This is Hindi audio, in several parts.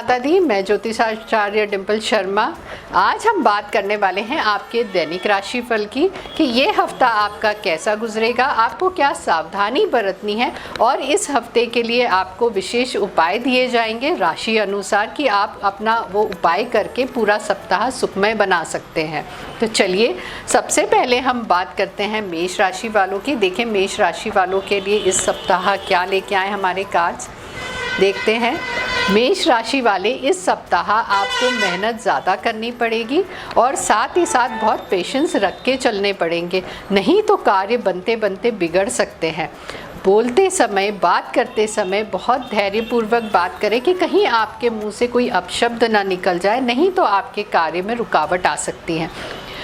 माता दी, मैं ज्योतिषाचार्य डिम्पल शर्मा। आज हम बात करने वाले हैं आपके दैनिक राशिफल की कि ये हफ्ता आपका कैसा गुजरेगा, आपको क्या सावधानी बरतनी है और इस हफ्ते के लिए आपको विशेष उपाय दिए जाएंगे राशि अनुसार कि आप अपना वो उपाय करके पूरा सप्ताह सुखमय बना सकते हैं। तो चलिए सबसे पहले हम बात करते हैं मेष राशि वालों की। देखें मेष राशि वालों के लिए इस सप्ताह क्या लेके आए हमारे कार्ड्स, देखते हैं। मेष राशि वाले, इस सप्ताह आपको मेहनत ज़्यादा करनी पड़ेगी और साथ ही साथ बहुत पेशेंस रख के चलने पड़ेंगे, नहीं तो कार्य बनते बनते बिगड़ सकते हैं। बोलते समय, बात करते समय बहुत धैर्यपूर्वक बात करें कि कहीं आपके मुंह से कोई अपशब्द ना निकल जाए, नहीं तो आपके कार्य में रुकावट आ सकती है।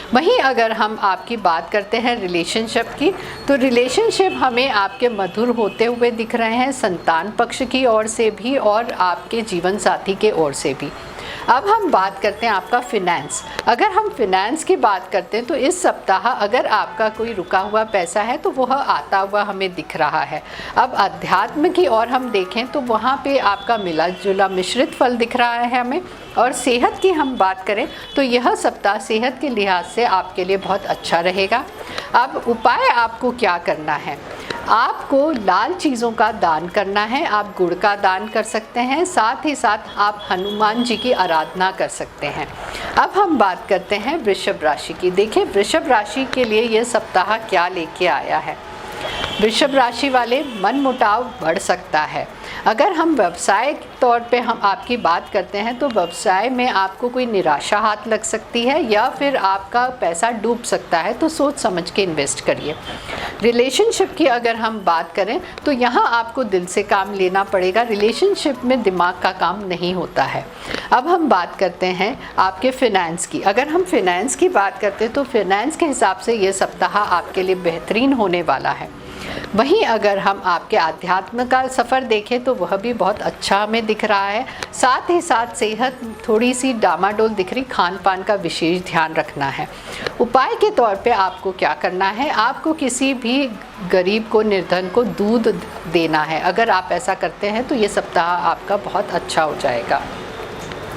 वहीं अगर हम आपकी बात करते हैं रिलेशनशिप की, तो रिलेशनशिप हमें आपके मधुर होते हुए दिख रहे हैं, संतान पक्ष की ओर से भी और आपके जीवन साथी के ओर से भी। अब हम बात करते हैं आपका फिनेंस। अगर हम फिनेंस की बात करते हैं तो इस सप्ताह अगर आपका कोई रुका हुआ पैसा है तो वह आता हुआ हमें दिख रहा है। अब अध्यात्म की ओर हम देखें तो वहाँ पे आपका मिला जुला मिश्रित फल दिख रहा है हमें। और सेहत की हम बात करें तो यह सप्ताह सेहत के लिहाज से आपके लिए बहुत अच्छा रहेगा। अब उपाय आपको क्या करना है, आपको लाल चीज़ों का दान करना है। आप गुड़ का दान कर सकते हैं, साथ ही साथ आप हनुमान जी की आराधना कर सकते हैं। अब हम बात करते हैं वृषभ राशि की। देखिए वृषभ राशि के लिए ये सप्ताह क्या लेके आया है। वृषभ राशि वाले, मनमुटाव बढ़ सकता है। अगर हम व्यवसाय के तौर पे हम आपकी बात करते हैं तो व्यवसाय में आपको कोई निराशा हाथ लग सकती है या फिर आपका पैसा डूब सकता है, तो सोच समझ के इन्वेस्ट करिए। रिलेशनशिप की अगर हम बात करें तो यहाँ आपको दिल से काम लेना पड़ेगा, रिलेशनशिप में दिमाग का काम नहीं होता है। अब हम बात करते हैं आपके फिनेंस की। अगर हम फिनेंस की बात करते हैं तो फिनेंस के हिसाब से ये सप्ताह आपके लिए बेहतरीन होने वाला है। वहीं अगर हम आपके आध्यात्म का सफ़र देखें तो वह भी बहुत अच्छा हमें दिख रहा है। साथ ही साथ सेहत थोड़ी सी डामाडोल दिख रही, खान पान का विशेष ध्यान रखना है। उपाय के तौर पे आपको क्या करना है, आपको किसी भी गरीब को, निर्धन को दूध देना है। अगर आप ऐसा करते हैं तो ये सप्ताह आपका बहुत अच्छा हो जाएगा।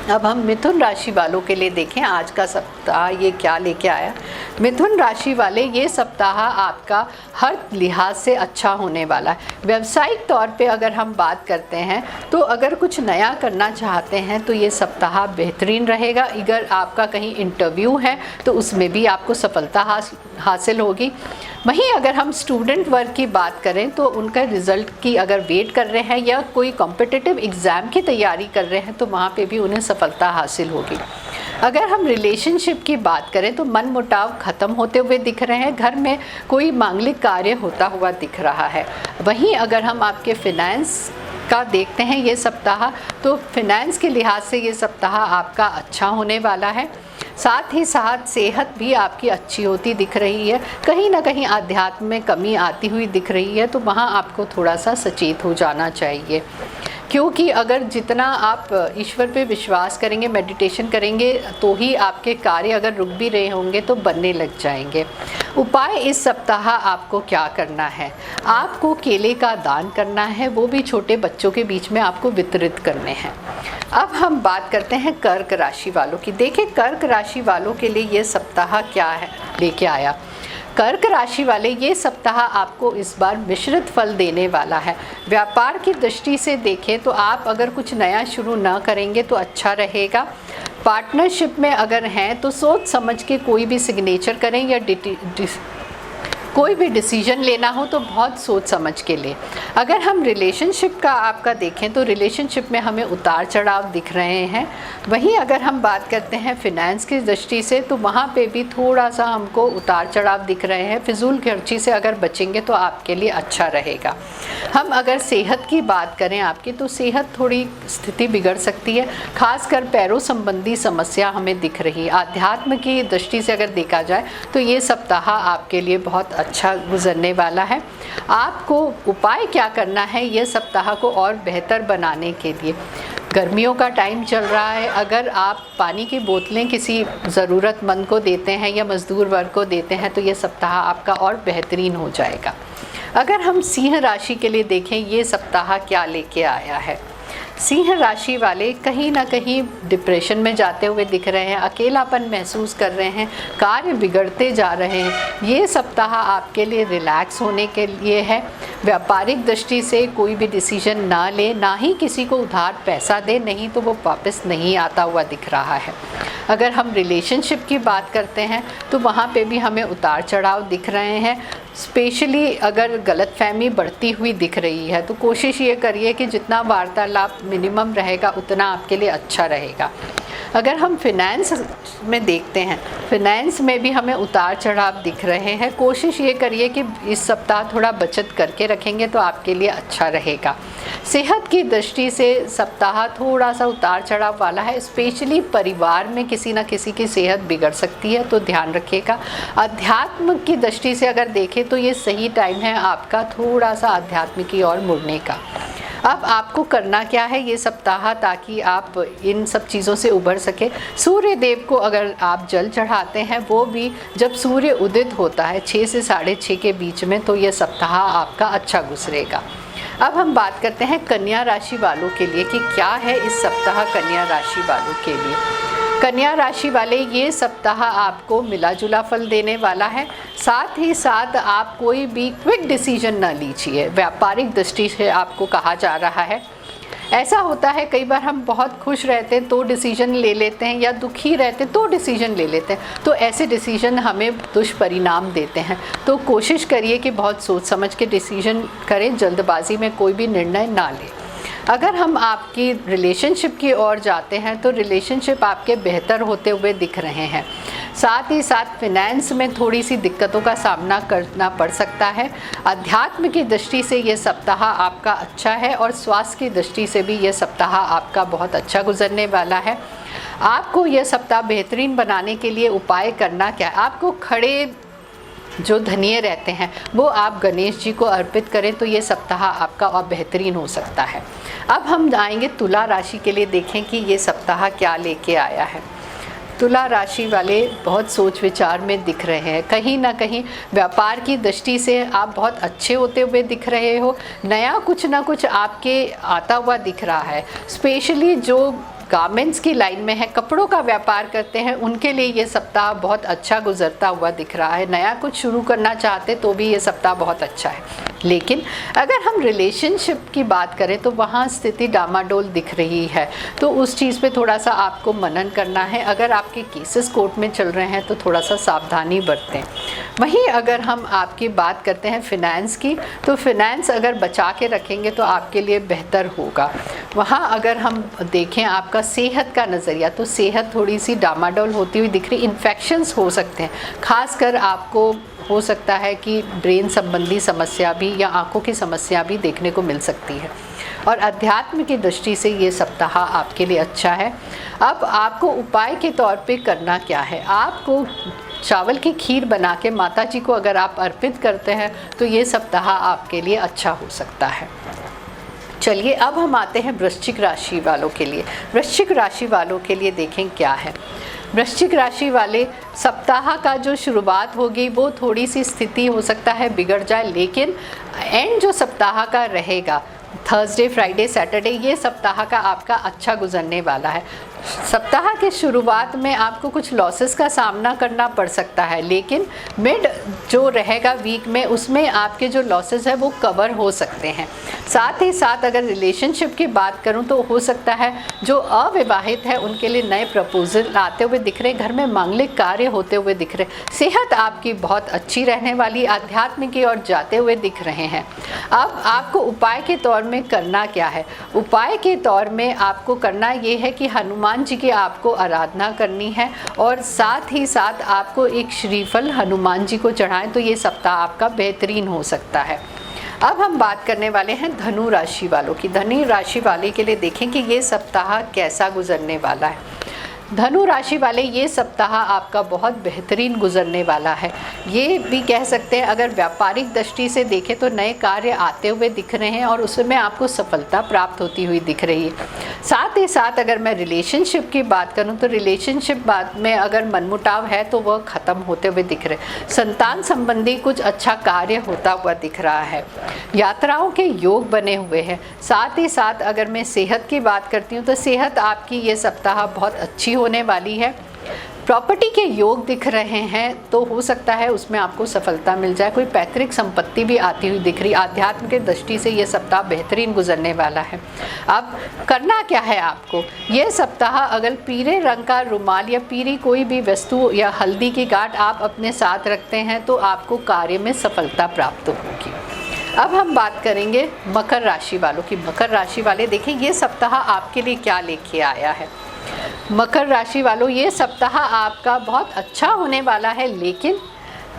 अब हम मिथुन राशि वालों के लिए देखें आज का सप्ताह ये क्या लेके आया। मिथुन राशि वाले, ये सप्ताह आपका हर लिहाज से अच्छा होने वाला है। व्यावसायिक तौर पे अगर हम बात करते हैं तो अगर कुछ नया करना चाहते हैं तो ये सप्ताह बेहतरीन रहेगा। अगर आपका कहीं इंटरव्यू है तो उसमें भी आपको सफलता हासिल होगी। वहीं अगर हम स्टूडेंट वर्ग की बात करें तो उनका रिज़ल्ट की अगर वेट कर रहे हैं या कोई कॉम्पिटिटिव एग्ज़ाम की तैयारी कर रहे हैं तो वहाँ पे भी उन्हें सफलता हासिल होगी। अगर हम रिलेशनशिप की बात करें तो मनमुटाव ख़त्म होते हुए दिख रहे हैं, घर में कोई मांगलिक कार्य होता हुआ दिख रहा है। वहीं अगर हम आपके फिनेंस का देखते हैं ये सप्ताह, तो फिनेंस के लिहाज से ये सप्ताह आपका अच्छा होने वाला है। साथ ही साथ सेहत भी आपकी अच्छी होती दिख रही है। कहीं ना कहीं आध्यात्म में कमी आती हुई दिख रही है, तो वहाँ आपको थोड़ा सा सचेत हो जाना चाहिए, क्योंकि अगर जितना आप ईश्वर पे विश्वास करेंगे, मेडिटेशन करेंगे, तो ही आपके कार्य अगर रुक भी रहे होंगे तो बनने लग जाएंगे। उपाय इस सप्ताह आपको क्या करना है, आपको केले का दान करना है, वो भी छोटे बच्चों के बीच में आपको वितरित करने हैं। अब हम बात करते हैं कर्क राशि वालों की। देखिए कर्क राशि वालों के लिए ये सप्ताह क्या है लेके आया। कर्क राशि वाले, ये सप्ताह आपको इस बार मिश्रित फल देने वाला है। व्यापार की दृष्टि से देखें तो आप अगर कुछ नया शुरू ना करेंगे तो अच्छा रहेगा। पार्टनरशिप में अगर हैं तो सोच समझ के कोई भी सिग्नेचर करें या कोई भी डिसीजन लेना हो तो बहुत सोच समझ के लें। अगर हम रिलेशनशिप का आपका देखें तो रिलेशनशिप में हमें उतार चढ़ाव दिख रहे हैं। वहीं अगर हम बात करते हैं फिनेंस की दृष्टि से तो वहाँ पे भी थोड़ा सा हमको उतार चढ़ाव दिख रहे हैं। फिजूल खर्ची से अगर बचेंगे तो आपके लिए अच्छा रहेगा। हम अगर सेहत की बात करें आपकी, तो सेहत थोड़ी स्थिति बिगड़ सकती है, खासकर पैरों संबंधी समस्या हमें दिख रही है। आध्यात्म की दृष्टि से अगर देखा जाए तो ये सप्ताह आपके लिए बहुत अच्छा गुजरने वाला है। आपको उपाय क्या करना है ये सप्ताह को और बेहतर बनाने के लिए। गर्मियों का टाइम चल रहा है, अगर आप पानी की बोतलें किसी ज़रूरतमंद को देते हैं या मज़दूर वर्ग को देते हैं तो ये सप्ताह आपका और बेहतरीन हो जाएगा। अगर हम सिंह राशि के लिए देखें ये सप्ताह क्या लेके आया है। सिंह राशि वाले कहीं ना कहीं डिप्रेशन में जाते हुए दिख रहे हैं, अकेलापन महसूस कर रहे हैं, कार्य बिगड़ते जा रहे हैं। ये सप्ताह आपके लिए रिलैक्स होने के लिए है। व्यापारिक दृष्टि से कोई भी डिसीजन ना ले, ना ही किसी को उधार पैसा दे, नहीं तो वो वापस नहीं आता हुआ दिख रहा है। अगर हम रिलेशनशिप की बात करते हैं तो वहाँ पे भी हमें उतार चढ़ाव दिख रहे हैं। स्पेशली अगर गलतफहमी बढ़ती हुई दिख रही है तो कोशिश ये करिए कि जितना वार्तालाप मिनिमम रहेगा उतना आपके लिए अच्छा रहेगा। अगर हम फिनेंस में देखते हैं, फिनेंस में भी हमें उतार चढ़ाव दिख रहे हैं। कोशिश ये करिए कि इस सप्ताह थोड़ा बचत करके रखेंगे तो आपके लिए अच्छा रहेगा। सेहत की दृष्टि से सप्ताह थोड़ा सा उतार चढ़ाव वाला है, स्पेशली परिवार में किसी न किसी की सेहत बिगड़ सकती है, तो ध्यान रखिएगा। अध्यात्म की दृष्टि से अगर देखें तो ये सही टाइम है आपका थोड़ा सा अध्यात्म की ओर मुड़ने का। अब आपको करना क्या है ये सप्ताह, ताकि आप इन सब चीज़ों से उभर सके। सूर्य देव को अगर आप जल चढ़ाते हैं, वो भी जब सूर्य उदित होता है 6 से 6:30 के बीच में, तो ये सप्ताह आपका अच्छा गुजरेगा। अब हम बात करते हैं कन्या राशि वालों के लिए कि क्या है इस सप्ताह कन्या राशि वालों के लिए। कन्या राशि वाले, ये सप्ताह आपको मिला जुला फल देने वाला है। साथ ही साथ आप कोई भी क्विक डिसीजन न लीजिए। व्यापारिक दृष्टि से आपको कहा जा रहा है, ऐसा होता है कई बार हम बहुत खुश रहते हैं तो डिसीजन ले लेते हैं, या दुखी रहते तो डिसीजन ले लेते हैं, तो ऐसे डिसीजन हमें दुष्परिणाम देते हैं। तो कोशिश करिए कि बहुत सोच समझ के डिसीजन करें, जल्दबाजी में कोई भी निर्णय ना लें। अगर हम आपकी रिलेशनशिप की ओर जाते हैं तो रिलेशनशिप आपके बेहतर होते हुए दिख रहे हैं। साथ ही साथ फिनेंस में थोड़ी सी दिक्कतों का सामना करना पड़ सकता है। अध्यात्म की दृष्टि से ये सप्ताह आपका अच्छा है और स्वास्थ्य की दृष्टि से भी ये सप्ताह आपका बहुत अच्छा गुजरने वाला है। आपको यह सप्ताह बेहतरीन बनाने के लिए उपाय करना क्या है, आपको खड़े जो धनिये रहते हैं वो आप गणेश जी को अर्पित करें तो ये सप्ताह आपका और बेहतरीन हो सकता है। अब हम आएंगे तुला राशि के लिए, देखें कि ये सप्ताह क्या लेके आया है। तुला राशि वाले बहुत सोच विचार में दिख रहे हैं। कहीं ना कहीं व्यापार की दृष्टि से आप बहुत अच्छे होते हुए दिख रहे हो। नया कुछ ना कुछ आपके आता हुआ दिख रहा है। स्पेशली जो गारमेंट्स की लाइन में है, कपड़ों का व्यापार करते हैं, उनके लिए ये सप्ताह बहुत अच्छा गुजरता हुआ दिख रहा है। नया कुछ शुरू करना चाहते तो भी ये सप्ताह बहुत अच्छा है। लेकिन अगर हम रिलेशनशिप की बात करें तो वहाँ स्थिति डामाडोल दिख रही है, तो उस चीज़ पे थोड़ा सा आपको मनन करना है। अगर आपके केसेस कोर्ट में चल रहे हैं तो थोड़ा सा सावधानी बरतें। वहीं अगर हम आपकी बात करते हैं फिनेंस की, तो फिनेंस अगर बचा के रखेंगे तो आपके लिए बेहतर होगा। वहाँ अगर हम देखें आपका सेहत का नज़रिया, तो सेहत थोड़ी सी डामाडोल होती हुई दिख रही। इन्फेक्शंस हो सकते हैं, खासकर आपको हो सकता है कि ब्रेन संबंधी समस्या भी या आंखों की समस्या भी देखने को मिल सकती है। और अध्यात्म की दृष्टि से ये सप्ताह आपके लिए अच्छा है। अब आपको उपाय के तौर पे करना क्या है, आपको चावल की खीर बना के माता जी को अगर आप अर्पित करते हैं तो ये सप्ताह आपके लिए अच्छा हो सकता है। चलिए अब हम आते हैं वृश्चिक राशि वालों के लिए। वृश्चिक राशि वालों के लिए देखें क्या है। वृश्चिक राशि वाले, सप्ताह का जो शुरुआत होगी वो थोड़ी सी स्थिति हो सकता है बिगड़ जाए, लेकिन एंड जो सप्ताह का रहेगा, थर्सडे, फ्राइडे, सैटरडे, ये सप्ताह का आपका अच्छा गुजरने वाला है। सप्ताह के शुरुआत में आपको कुछ लॉसेस का सामना करना पड़ सकता है, लेकिन मिड जो रहेगा वीक में उसमें आपके जो लॉसेस है वो कवर हो सकते हैं। साथ ही साथ अगर रिलेशनशिप की बात करूं तो हो सकता है जो अविवाहित है उनके लिए नए प्रपोजल आते हुए दिख रहे, घर में मांगलिक कार्य होते हुए दिख रहे। सेहत आपकी बहुत अच्छी रहने वाली, आध्यात्म की ओर जाते हुए दिख रहे हैं। अब आपको उपाय के तौर में करना क्या है, उपाय के तौर में आपको करना ये है कि हनुमान जी की आपको आराधना करनी है और साथ ही साथ आपको एक श्रीफल हनुमान जी को चढ़ाएं तो ये सप्ताह आपका बेहतरीन हो सकता है। अब हम बात करने वाले हैं धनु राशि वालों की। धनु राशि वाले के लिए देखें कि ये सप्ताह कैसा गुजरने वाला है। धनु राशि वाले, ये सप्ताह आपका बहुत बेहतरीन गुजरने वाला है। ये भी कह सकते हैं, अगर व्यापारिक दृष्टि से देखें तो नए कार्य आते हुए दिख रहे हैं और उसमें आपको सफलता प्राप्त होती हुई दिख रही है। साथ ही साथ अगर मैं रिलेशनशिप की बात करूं तो रिलेशनशिप बात में अगर मनमुटाव है तो वह ख़त्म होते हुए दिख रहे हैं। संतान संबंधी कुछ अच्छा कार्य होता हुआ दिख रहा है। यात्राओं के योग बने हुए हैं। साथ ही साथ अगर मैं सेहत की बात करती हूँ तो सेहत आपकी ये सप्ताह बहुत अच्छी होने वाली है। प्रॉपर्टी के योग दिख रहे हैं तो हो सकता है उसमें आपको सफलता मिल जाए। कोई पैतृक संपत्ति भी आती हुई दिख रही। आध्यात्म के दृष्टि से ये सप्ताह बेहतरीन गुजरने वाला है। अब करना क्या है आपको, ये सप्ताह अगर पीले रंग का रुमाल या पीली कोई भी वस्तु या हल्दी की गांठ आप अपने साथ रखते हैं तो आपको कार्य में सफलता प्राप्त होगी। अब हम बात करेंगे मकर राशि वालों की। मकर राशि वाले देखें ये सप्ताह आपके लिए क्या लेके आया है। मकर राशि वालों, ये सप्ताह आपका बहुत अच्छा होने वाला है, लेकिन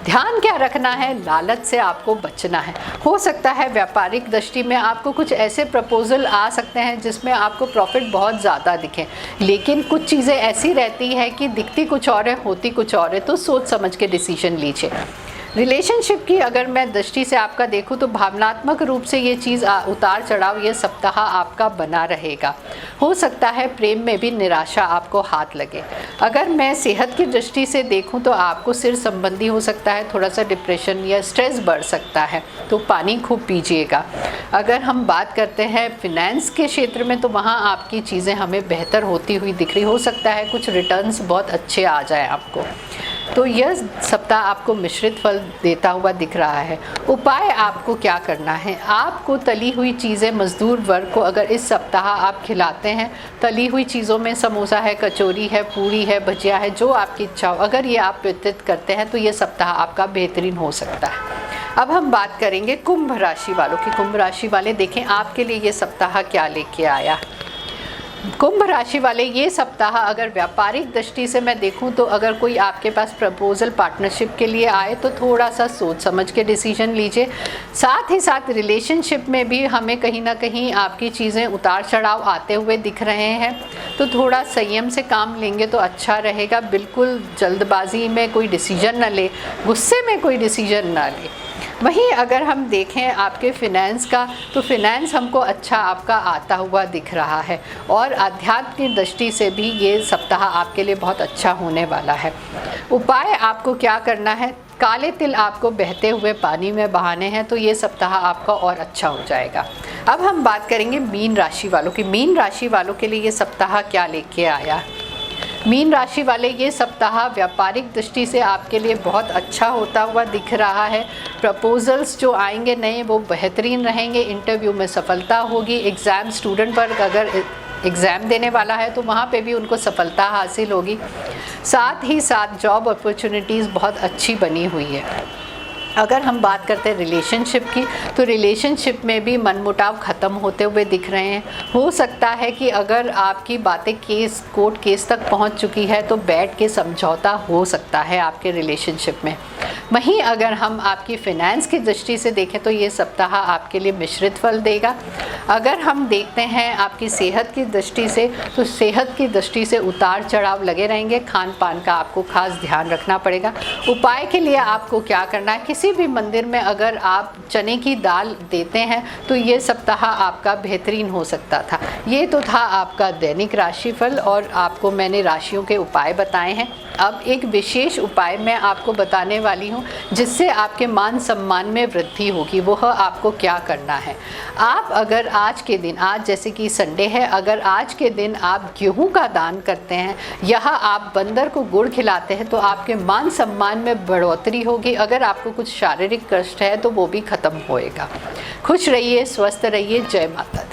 ध्यान क्या रखना है, लालच से आपको बचना है। हो सकता है व्यापारिक दृष्टि में आपको कुछ ऐसे प्रपोजल आ सकते हैं जिसमें आपको प्रॉफिट बहुत ज़्यादा दिखे, लेकिन कुछ चीज़ें ऐसी रहती है कि दिखती कुछ और है, होती कुछ और है, तो सोच समझ के डिसीजन लीजिए। रिलेशनशिप की अगर मैं दृष्टि से आपका देखूं तो भावनात्मक रूप से ये चीज़ उतार चढ़ाव ये सप्ताह आपका बना रहेगा। हो सकता है प्रेम में भी निराशा आपको हाथ लगे। अगर मैं सेहत की दृष्टि से देखूं तो आपको सिर संबंधी हो सकता है, थोड़ा सा डिप्रेशन या स्ट्रेस बढ़ सकता है, तो पानी खूब पीजिएगा। अगर हम बात करते हैं फिनेंस के क्षेत्र में तो वहाँ आपकी चीज़ें हमें बेहतर होती हुई दिख रही। हो सकता है कुछ रिटर्न्स बहुत अच्छे आ जाए आपको। तो यह सप्ताह आपको मिश्रित फल देता हुआ दिख रहा है। उपाय आपको क्या करना है, आपको तली हुई चीज़ें मजदूर वर्ग को अगर इस सप्ताह आप खिलाते हैं, तली हुई चीज़ों में समोसा है, कचौरी है, पूरी है, भजिया है, जो आपकी इच्छा हो, अगर ये आप वितरित करते हैं तो ये सप्ताह आपका बेहतरीन हो सकता है। अब हम बात करेंगे कुंभ राशि वालों की। कुंभ राशि वाले देखें आपके लिए ये सप्ताह क्या लेके आया। कुंभ राशि वाले, ये सप्ताह अगर व्यापारिक दृष्टि से मैं देखूं तो अगर कोई आपके पास प्रपोजल पार्टनरशिप के लिए आए तो थोड़ा सा सोच समझ के डिसीजन लीजिए। साथ ही साथ रिलेशनशिप में भी हमें कहीं ना कहीं आपकी चीज़ें उतार चढ़ाव आते हुए दिख रहे हैं, तो थोड़ा संयम से काम लेंगे तो अच्छा रहेगा। बिल्कुल जल्दबाजी में कोई डिसीजन न ले, गुस्से में कोई डिसीजन ना ले। वहीं अगर हम देखें आपके फिनेंस का तो फिनेंस हमको अच्छा आपका आता हुआ दिख रहा है और आध्यात्म की दृष्टि से भी ये सप्ताह आपके लिए बहुत अच्छा होने वाला है। उपाय आपको क्या करना है, काले तिल आपको बहते हुए पानी में बहाने हैं तो ये सप्ताह आपका और अच्छा हो जाएगा। अब हम बात करेंगे मीन राशि वालों की। मीन राशि वालों के लिए ये सप्ताह क्या लेके आया। मीन राशि वाले, ये सप्ताह व्यापारिक दृष्टि से आपके लिए बहुत अच्छा होता हुआ दिख रहा है। प्रपोजल्स जो आएंगे नए वो बेहतरीन रहेंगे। इंटरव्यू में सफलता होगी। एग्ज़ाम स्टूडेंट वर्ग अगर एग्ज़ाम देने वाला है तो वहाँ पे भी उनको सफलता हासिल होगी। साथ ही साथ जॉब अपॉर्चुनिटीज़ बहुत अच्छी बनी हुई है। अगर हम बात करते हैं रिलेशनशिप की तो रिलेशनशिप में भी मनमुटाव ख़त्म होते हुए दिख रहे हैं। हो सकता है कि अगर आपकी बातें कोर्ट केस तक पहुंच चुकी है तो बैठ के समझौता हो सकता है आपके रिलेशनशिप में। वहीं अगर हम आपकी फ़िनेंस की दृष्टि से देखें तो ये सप्ताह आपके लिए मिश्रित फल देगा। अगर हम देखते हैं आपकी सेहत की दृष्टि से तो सेहत की दृष्टि से उतार चढ़ाव लगे रहेंगे। खान पान का आपको खास ध्यान रखना पड़ेगा। उपाय के लिए आपको क्या करना है, किसी भी मंदिर में अगर आप चने की दाल देते हैं तो ये सप्ताह आपका बेहतरीन हो सकता था। ये तो था आपका दैनिक राशिफल और आपको मैंने राशियों के उपाय बताए हैं। अब एक विशेष उपाय मैं आपको बताने वाली हूँ जिससे आपके मान सम्मान में वृद्धि होगी। वह आपको क्या करना है, आप अगर आज के दिन, आज जैसे कि संडे है, अगर आज के दिन आप गेहूं का दान करते हैं या आप बंदर को गुड़ खिलाते हैं तो आपके मान सम्मान में बढ़ोतरी होगी। अगर आपको कुछ शारीरिक कष्ट है तो वो भी खत्म होएगा। खुश रहिए, स्वस्थ रहिए। जय माता दी।